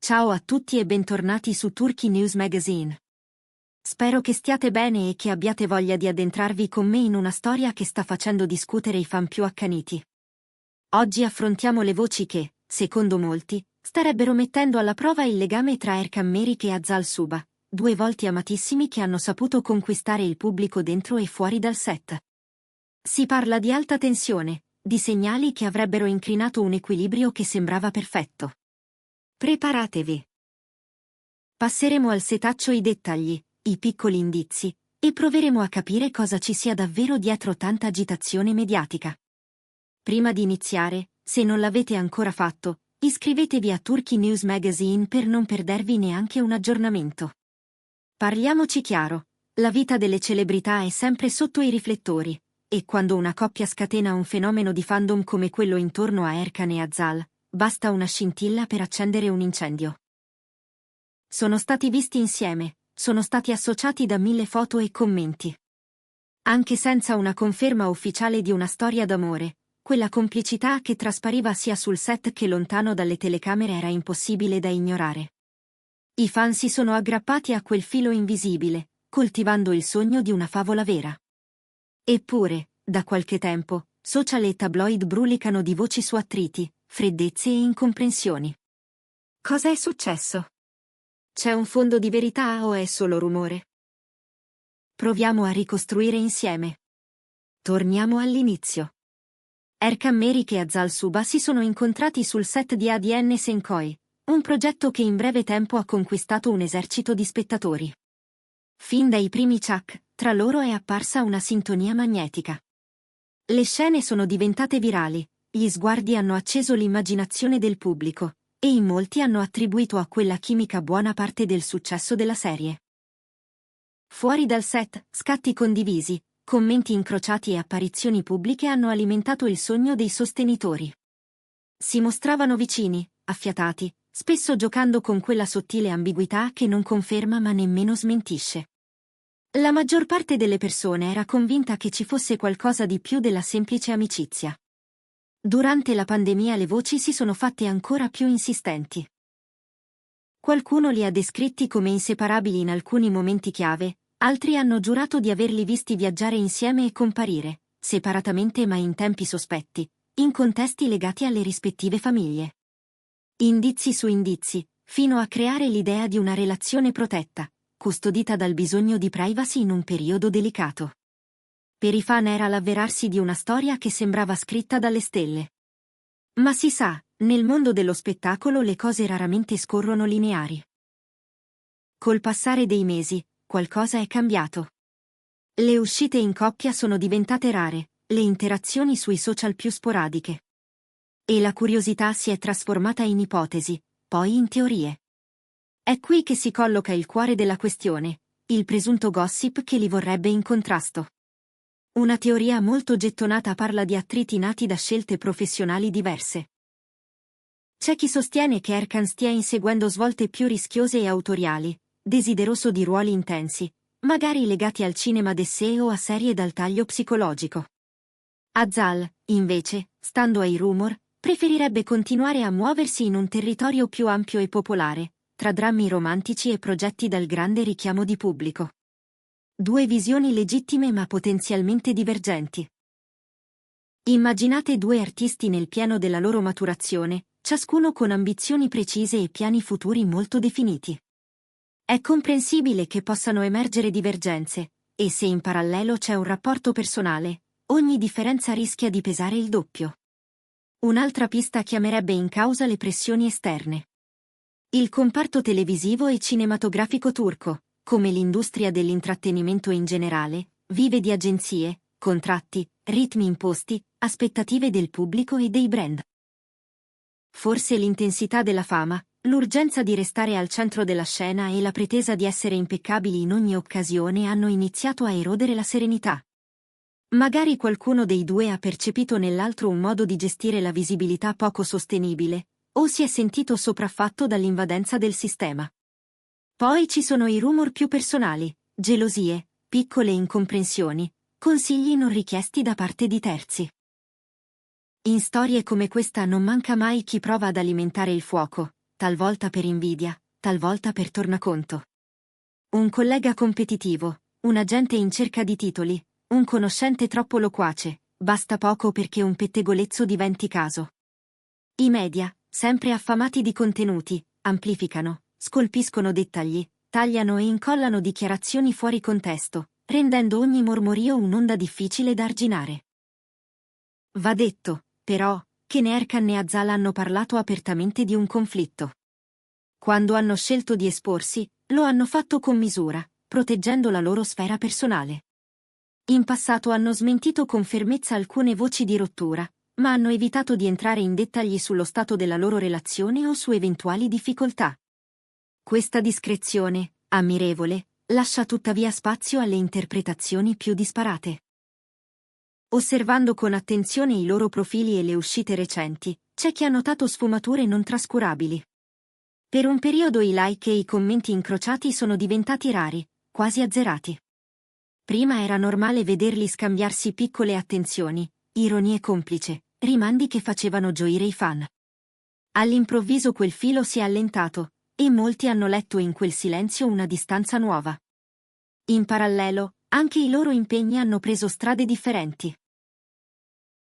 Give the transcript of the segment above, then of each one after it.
Ciao a tutti e bentornati su Turkey News Magazine. Spero che stiate bene e che abbiate voglia di addentrarvi con me in una storia che sta facendo discutere i fan più accaniti. Oggi affrontiamo le voci che, secondo molti, starebbero mettendo alla prova il legame tra Erkan Merik e Azal Suba, due volti amatissimi che hanno saputo conquistare il pubblico dentro e fuori dal set. Si parla di alta tensione, di segnali che avrebbero incrinato un equilibrio che sembrava perfetto. Preparatevi. Passeremo al setaccio i dettagli, i piccoli indizi, e proveremo a capire cosa ci sia davvero dietro tanta agitazione mediatica. Prima di iniziare, se non l'avete ancora fatto, iscrivetevi a Turkey News Magazine per non perdervi neanche un aggiornamento. Parliamoci chiaro, la vita delle celebrità è sempre sotto i riflettori, e quando una coppia scatena un fenomeno di fandom come quello intorno a Erkan e Azal, basta una scintilla per accendere un incendio. Sono stati visti insieme, sono stati associati da 1000 foto e commenti. Anche senza una conferma ufficiale di una storia d'amore, quella complicità che traspariva sia sul set che lontano dalle telecamere era impossibile da ignorare. I fan si sono aggrappati a quel filo invisibile, coltivando il sogno di una favola vera. Eppure, da qualche tempo, social e tabloid brulicano di voci su attriti, freddezze e incomprensioni. Cosa è successo? C'è un fondo di verità o è solo rumore? Proviamo a ricostruire insieme. Torniamo all'inizio. Erkan Merik e Azal Suba si sono incontrati sul set di ADN Senkoi, un progetto che in breve tempo ha conquistato un esercito di spettatori. Fin dai primi Chak, tra loro è apparsa una sintonia magnetica. Le scene sono diventate virali, gli sguardi hanno acceso l'immaginazione del pubblico, e in molti hanno attribuito a quella chimica buona parte del successo della serie. Fuori dal set, scatti condivisi, commenti incrociati e apparizioni pubbliche hanno alimentato il sogno dei sostenitori. Si mostravano vicini, affiatati, spesso giocando con quella sottile ambiguità che non conferma ma nemmeno smentisce. La maggior parte delle persone era convinta che ci fosse qualcosa di più della semplice amicizia. Durante la pandemia le voci si sono fatte ancora più insistenti. Qualcuno li ha descritti come inseparabili in alcuni momenti chiave, altri hanno giurato di averli visti viaggiare insieme e comparire, separatamente ma in tempi sospetti, in contesti legati alle rispettive famiglie. Indizi su indizi, fino a creare l'idea di una relazione protetta, custodita dal bisogno di privacy in un periodo delicato. Per i fan era l'avverarsi di una storia che sembrava scritta dalle stelle. Ma si sa, nel mondo dello spettacolo le cose raramente scorrono lineari. Col passare dei mesi, qualcosa è cambiato. Le uscite in coppia sono diventate rare, le interazioni sui social più sporadiche. E la curiosità si è trasformata in ipotesi, poi in teorie. È qui che si colloca il cuore della questione, il presunto gossip che li vorrebbe in contrasto. Una teoria molto gettonata parla di attriti nati da scelte professionali diverse. C'è chi sostiene che Erkan stia inseguendo svolte più rischiose e autoriali, desideroso di ruoli intensi, magari legati al cinema d'essè o a serie dal taglio psicologico. Azal, invece, stando ai rumor, preferirebbe continuare a muoversi in un territorio più ampio e popolare, tra drammi romantici e progetti dal grande richiamo di pubblico. Due visioni legittime ma potenzialmente divergenti. Immaginate due artisti nel pieno della loro maturazione, ciascuno con ambizioni precise e piani futuri molto definiti. È comprensibile che possano emergere divergenze, e se in parallelo c'è un rapporto personale, ogni differenza rischia di pesare il doppio. Un'altra pista chiamerebbe in causa le pressioni esterne. Il comparto televisivo e cinematografico turco, come l'industria dell'intrattenimento in generale, vive di agenzie, contratti, ritmi imposti, aspettative del pubblico e dei brand. Forse l'intensità della fama, l'urgenza di restare al centro della scena e la pretesa di essere impeccabili in ogni occasione hanno iniziato a erodere la serenità. Magari qualcuno dei due ha percepito nell'altro un modo di gestire la visibilità poco sostenibile, o si è sentito sopraffatto dall'invadenza del sistema. Poi ci sono i rumor più personali, gelosie, piccole incomprensioni, consigli non richiesti da parte di terzi. In storie come questa non manca mai chi prova ad alimentare il fuoco, talvolta per invidia, talvolta per tornaconto. Un collega competitivo, un agente in cerca di titoli, un conoscente troppo loquace, basta poco perché un pettegolezzo diventi caso. I media, sempre affamati di contenuti, amplificano, scolpiscono dettagli, tagliano e incollano dichiarazioni fuori contesto, rendendo ogni mormorio un'onda difficile da arginare. Va detto, però, che né Erkan né Azal hanno parlato apertamente di un conflitto. Quando hanno scelto di esporsi, lo hanno fatto con misura, proteggendo la loro sfera personale. In passato hanno smentito con fermezza alcune voci di rottura, ma hanno evitato di entrare in dettagli sullo stato della loro relazione o su eventuali difficoltà. Questa discrezione, ammirevole, lascia tuttavia spazio alle interpretazioni più disparate. Osservando con attenzione i loro profili e le uscite recenti, c'è chi ha notato sfumature non trascurabili. Per un periodo i like e i commenti incrociati sono diventati rari, quasi azzerati. Prima era normale vederli scambiarsi piccole attenzioni, ironie complice, rimandi che facevano gioire i fan. All'improvviso quel filo si è allentato, e molti hanno letto in quel silenzio una distanza nuova. In parallelo, anche i loro impegni hanno preso strade differenti.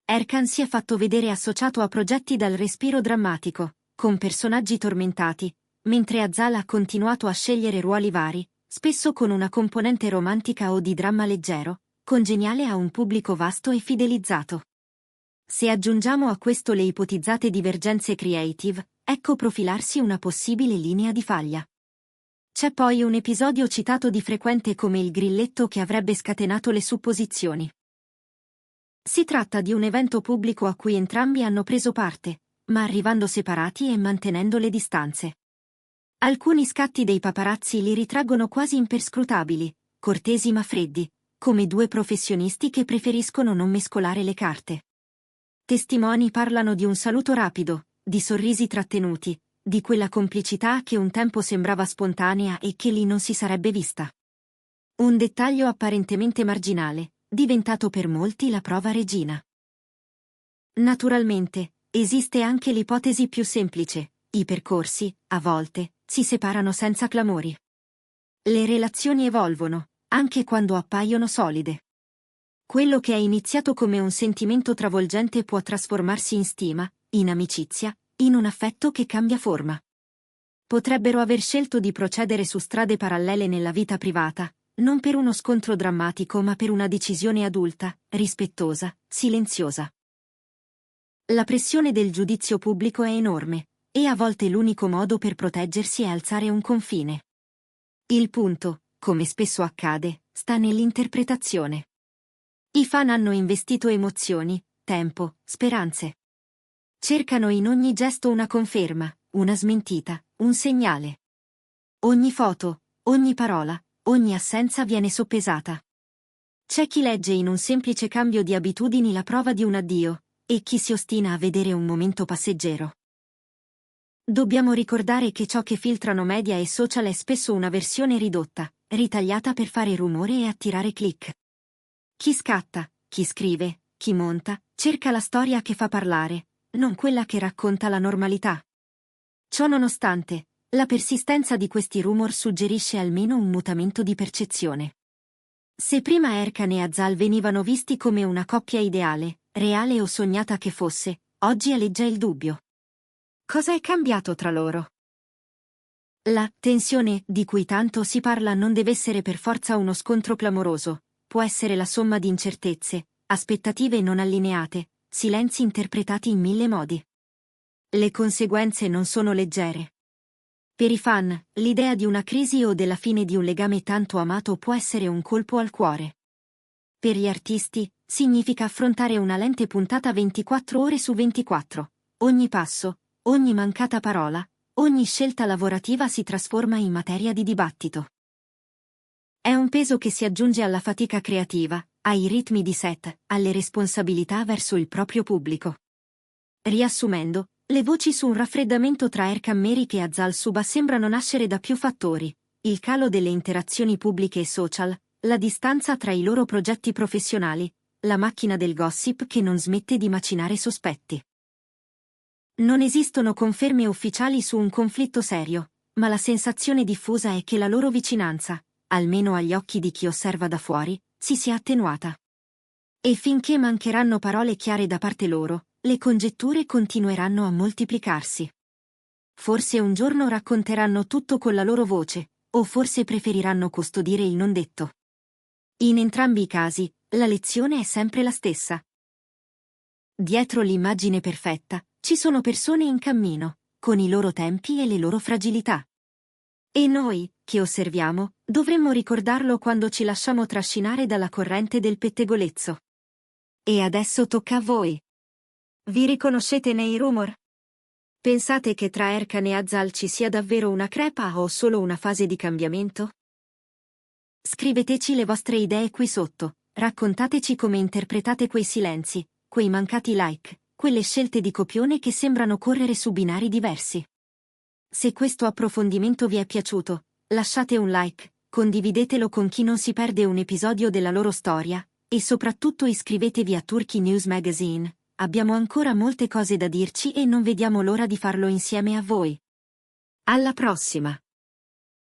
Erkan si è fatto vedere associato a progetti dal respiro drammatico, con personaggi tormentati, mentre Azal ha continuato a scegliere ruoli vari, spesso con una componente romantica o di dramma leggero, congeniale a un pubblico vasto e fidelizzato. Se aggiungiamo a questo le ipotizzate divergenze creative, ecco profilarsi una possibile linea di faglia. C'è poi un episodio citato di frequente come il grilletto che avrebbe scatenato le supposizioni. Si tratta di un evento pubblico a cui entrambi hanno preso parte, ma arrivando separati e mantenendo le distanze. Alcuni scatti dei paparazzi li ritraggono quasi imperscrutabili, cortesi ma freddi, come due professionisti che preferiscono non mescolare le carte. Testimoni parlano di un saluto rapido, di sorrisi trattenuti, di quella complicità che un tempo sembrava spontanea e che lì non si sarebbe vista. Un dettaglio apparentemente marginale, diventato per molti la prova regina. Naturalmente, esiste anche l'ipotesi più semplice: i percorsi, a volte, si separano senza clamori. Le relazioni evolvono, anche quando appaiono solide. Quello che è iniziato come un sentimento travolgente può trasformarsi in stima, in amicizia, in un affetto che cambia forma. Potrebbero aver scelto di procedere su strade parallele nella vita privata, non per uno scontro drammatico ma per una decisione adulta, rispettosa, silenziosa. La pressione del giudizio pubblico è enorme, e a volte l'unico modo per proteggersi è alzare un confine. Il punto, come spesso accade, sta nell'interpretazione. I fan hanno investito emozioni, tempo, speranze. Cercano in ogni gesto una conferma, una smentita, un segnale. Ogni foto, ogni parola, ogni assenza viene soppesata. C'è chi legge in un semplice cambio di abitudini la prova di un addio, e chi si ostina a vedere un momento passeggero. Dobbiamo ricordare che ciò che filtrano media e social è spesso una versione ridotta, ritagliata per fare rumore e attirare click. Chi scatta, chi scrive, chi monta, cerca la storia che fa parlare, non quella che racconta la normalità. Ciò nonostante, la persistenza di questi rumor suggerisce almeno un mutamento di percezione. Se prima Erkan e Azal venivano visti come una coppia ideale, reale o sognata che fosse, oggi aleggia il dubbio. Cosa è cambiato tra loro? La tensione di cui tanto si parla non deve essere per forza uno scontro clamoroso, può essere la somma di incertezze, aspettative non allineate, silenzi interpretati in mille modi. Le conseguenze non sono leggere. Per i fan, l'idea di una crisi o della fine di un legame tanto amato può essere un colpo al cuore. Per gli artisti, significa affrontare una lente puntata 24 ore su 24. Ogni passo, ogni mancata parola, ogni scelta lavorativa si trasforma in materia di dibattito. È un peso che si aggiunge alla fatica creativa, ai ritmi di set, alle responsabilità verso il proprio pubblico. Riassumendo, le voci su un raffreddamento tra Erkan Merik e Azal Suba sembrano nascere da più fattori: il calo delle interazioni pubbliche e social, la distanza tra i loro progetti professionali, la macchina del gossip che non smette di macinare sospetti. Non esistono conferme ufficiali su un conflitto serio, ma la sensazione diffusa è che la loro vicinanza, almeno agli occhi di chi osserva da fuori, si sia attenuata. E finché mancheranno parole chiare da parte loro, le congetture continueranno a moltiplicarsi. Forse un giorno racconteranno tutto con la loro voce, o forse preferiranno custodire il non detto. In entrambi i casi, la lezione è sempre la stessa. Dietro l'immagine perfetta, ci sono persone in cammino, con i loro tempi e le loro fragilità. E noi, che osserviamo, dovremmo ricordarlo quando ci lasciamo trascinare dalla corrente del pettegolezzo. E adesso tocca a voi. Vi riconoscete nei rumor? Pensate che tra Erkan e Azal ci sia davvero una crepa o solo una fase di cambiamento? Scriveteci le vostre idee qui sotto, raccontateci come interpretate quei silenzi, quei mancati like, quelle scelte di copione che sembrano correre su binari diversi. Se questo approfondimento vi è piaciuto, lasciate un like, condividetelo con chi non si perde un episodio della loro storia, e soprattutto iscrivetevi a Turkey News Magazine, abbiamo ancora molte cose da dirci e non vediamo l'ora di farlo insieme a voi. Alla prossima!